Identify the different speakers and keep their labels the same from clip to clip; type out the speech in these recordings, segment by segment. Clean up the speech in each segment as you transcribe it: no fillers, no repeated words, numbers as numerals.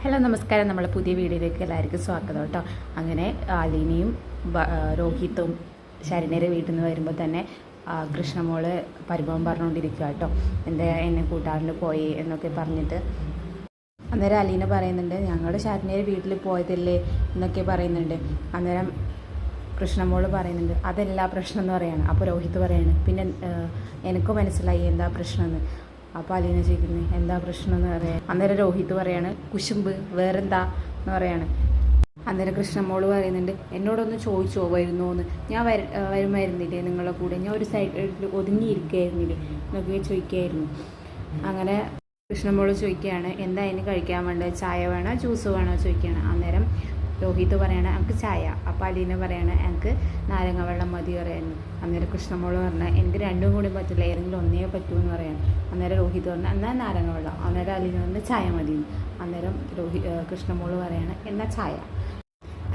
Speaker 1: Hello നമസ്കാരം. നമ്മളെ പുതിയ വീഡിയോയിലേക്ക് എല്ലാവർക്കും സ്വാഗതം കേട്ടോ. അങ്ങനെ അലീനയും രോഹിത്തും ശരണയുടെ വീട്ടിൽ നിന്ന് വരുമ്പോൾ തന്നെ കൃഷ്ണമോള് പരിഭവം പറഞ്ഞുകൊണ്ടിരിക്കുക കേട്ടോ. എന്താ എന്നെ കൂട്ടാറിന് പോയി എന്നൊക്കെ പറഞ്ഞിട്ട് അന്നേരം അലീന പറയുന്നുണ്ട്, ഞങ്ങൾ ശരണയുടെ വീട്ടിൽ പോയതല്ലേ എന്നൊക്കെ പറയുന്നുണ്ട്. അന്നേരം കൃഷ്ണമോള് പറയുന്നുണ്ട്, അതല്ല പ്രശ്നം എന്ന് പറയാണ്. അപ്പോൾ രോഹിത്ത് പറയാണ്, പിന്നെ എനിക്ക് മനസ്സിലായി എന്താ പ്രശ്നമെന്ന്. അപ്പോൾ അലീന ചോദിക്കുന്നത് എന്താ പ്രശ്നം എന്ന് പറയാം. അന്നേരം രോഹിത്ത് പറയാണ്, കുശുമ്പ് വേറെന്താ എന്ന് പറയാണ്. അന്നേരം കൃഷ്ണമോള് പറയുന്നുണ്ട്, എന്നോടൊന്ന് ചോദിച്ചോ വരുന്നോ എന്ന്. ഞാൻ വരുമായിരുന്നില്ലേ നിങ്ങളുടെ കൂടെ, ഞാൻ ഒരു സൈഡിൽ ഒതുങ്ങിയിരിക്കുകയായിരുന്നില്ലേ എന്നൊക്കെ ചോദിക്കുകയായിരുന്നു. അങ്ങനെ കൃഷ്ണമോള് ചോദിക്കുകയാണ്, എന്താ അതിന് കഴിക്കാൻ വേണ്ടത്, ചായ വേണോ ജ്യൂസ് വേണോ ചോദിക്കുകയാണ്. അന്നേരം രോഹിത്ത് പറയണ എനിക്ക് ചായ. അപ്പോൾ അലീന പറയണ എനിക്ക് നാരങ്ങ വെള്ളം മതി പറയായിരുന്നു. അന്നേരം കൃഷ്ണമോള് പറഞ്ഞാൽ എനിക്ക് രണ്ടും കൂടി പറ്റില്ല, ഏതെങ്കിലും ഒന്നേ പറ്റൂ എന്ന് പറയാം. അന്നേരം രോഹിത്ത് പറഞ്ഞാൽ എന്നാൽ നാരങ്ങ വെള്ളം. അന്നേരം അലീന പറഞ്ഞാൽ ചായ മതി. അന്നേരം കൃഷ്ണമോള് പറയാണ് എന്നാൽ ചായ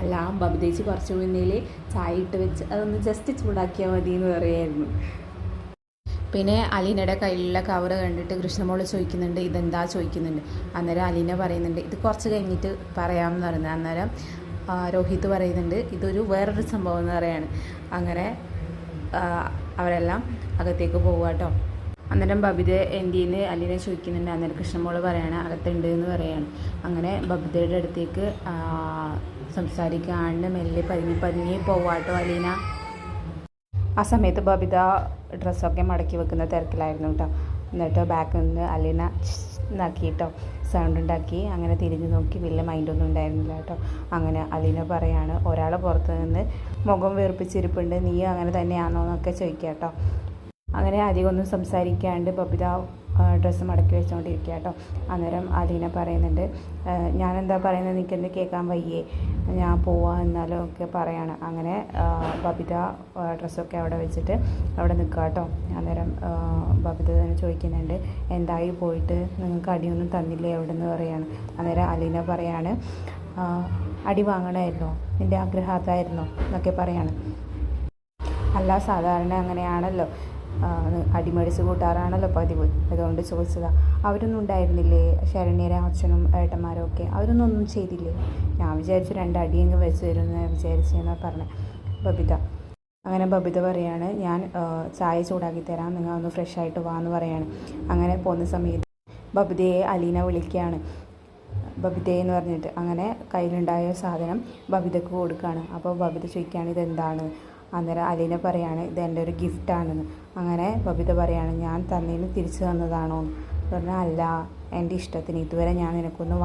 Speaker 1: അല്ല ബബിതേച്ചി കുറച്ച് മുന്നേൽ ചായ ഇട്ട് വെച്ച് അതൊന്ന് ജസ്റ്റ് ചൂടാക്കിയാൽ മതി എന്ന് പറയായിരുന്നു. പിന്നെ അലീനയുടെ കയ്യിലുള്ള കവറ് കണ്ടിട്ട് കൃഷ്ണമോള് ചോദിക്കുന്നുണ്ട്, ഇതെന്താ ചോദിക്കുന്നുണ്ട്. അന്നേരം അലീന പറയുന്നുണ്ട്, ഇത് കുറച്ച് കഴിഞ്ഞിട്ട് പറയാമെന്ന് പറയുന്നത്. അന്നേരം രോഹിത്ത് പറയുന്നുണ്ട്, ഇതൊരു വേറൊരു സംഭവം എന്ന് പറയാണ്. അങ്ങനെ അവരെല്ലാം അകത്തേക്ക് പോകുക കേട്ടോ. അന്നേരം ബബിത എന്തിന്ന് അലീന ചോദിക്കുന്നുണ്ട്. അന്നേരം കൃഷ്ണമോള് പറയാണ് അകത്തുണ്ട് എന്ന് പറയാണ്. അങ്ങനെ ബബിതയുടെ അടുത്തേക്ക് സംസാരിക്കാണ്ട് മെല്ലെ പതുങ്ങി പോവാട്ടോ അലീന. ആ സമയത്ത് ബബിത ഡ്രസ്സൊക്കെ മടക്കി വെക്കുന്ന തിരക്കിലായിരുന്നു കേട്ടോ. എന്നിട്ട് ബാക്കിൽ നിന്ന് അലീന ഇതാക്കി കേട്ടോ, സൗണ്ട് ഉണ്ടാക്കി. അങ്ങനെ തിരിഞ്ഞു നോക്കി, വലിയ മൈൻഡൊന്നും ഉണ്ടായിരുന്നില്ല കേട്ടോ. അങ്ങനെ അലീന പറയാണ്, ഒരാൾ പുറത്ത് നിന്ന് മുഖം വീർപ്പിച്ചിരിപ്പുണ്ട്, നീ അങ്ങനെ തന്നെയാണോ എന്നൊക്കെ ചോദിക്കുക കേട്ടോ. അങ്ങനെ അധികം ഒന്നും സംസാരിക്കാണ്ട് ബബിത ഡ്രസ്സ് മടക്കി വെച്ചുകൊണ്ടിരിക്കുക കേട്ടോ. അന്നേരം അലീന പറയുന്നുണ്ട്, ഞാനെന്താ പറയുന്നത് എനിക്കെന്ത് കേൾക്കാൻ വയ്യേ, ഞാൻ പോവാ എന്നാലും ഒക്കെ പറയാണ്. അങ്ങനെ ബബിത ഡ്രസ്സൊക്കെ അവിടെ വെച്ചിട്ട് അവിടെ നിൽക്കുക കേട്ടോ. അന്നേരം ബബിത തന്നെ ചോദിക്കുന്നുണ്ട്, എന്തായി പോയിട്ട് നിങ്ങൾക്ക് അടിയൊന്നും തന്നില്ലേ എവിടെ നിന്ന് പറയാണ്. അന്നേരം അലീന പറയാണ്, അടി വാങ്ങണമായിരുന്നോ, നിൻ്റെ ആഗ്രഹം അതായിരുന്നോ എന്നൊക്കെ പറയാണ്. അല്ല സാധാരണ അങ്ങനെയാണല്ലോ, അടിമേടിച്ച് കൂട്ടാറാണല്ലോ പതിവ്, അതുകൊണ്ട് ചോദിച്ചതാണ്. അവരൊന്നും ഉണ്ടായിരുന്നില്ലേ, ശരണ്യരെ അച്ഛനും ഏട്ടന്മാരും ഒക്കെ, അവരൊന്നും ഒന്നും ചെയ്തില്ലേ? ഞാൻ വിചാരിച്ചു 2 അടിയെങ്കിലും വെച്ച് തരുമെന്ന് വിചാരിച്ചെന്നാണ് പറഞ്ഞത് ബബിത. അങ്ങനെ ബബിത പറയാണ്, ഞാൻ ചായ ചൂടാക്കി തരാം, നിങ്ങൾ ഒന്ന് ഫ്രഷ് ആയിട്ട് വാ എന്ന് പറയാണ്. അങ്ങനെ പോകുന്ന സമയത്ത് ബബിതയെ അലീന വിളിക്കുകയാണ്, ബബിതയെ എന്ന് പറഞ്ഞിട്ട്. അങ്ങനെ കയ്യിലുണ്ടായ സാധനം ബബിതക്ക് കൊടുക്കുകയാണ്. അപ്പോൾ ബബിത ചോദിക്കുകയാണ്, ഇതെന്താണ്? അന്നേരം അലീന പറയാണ്, ഇത് എൻ്റെ ഒരു ഗിഫ്റ്റാണെന്ന്. അങ്ങനെ ബബിത പറയാണ്, ഞാൻ തന്നതിന് തിരിച്ചു തന്നതാണോ എന്ന് പറഞ്ഞാൽ, അല്ല എൻ്റെ ഇഷ്ടത്തിന്, ഇതുവരെ ഞാൻ നിനക്കൊന്നും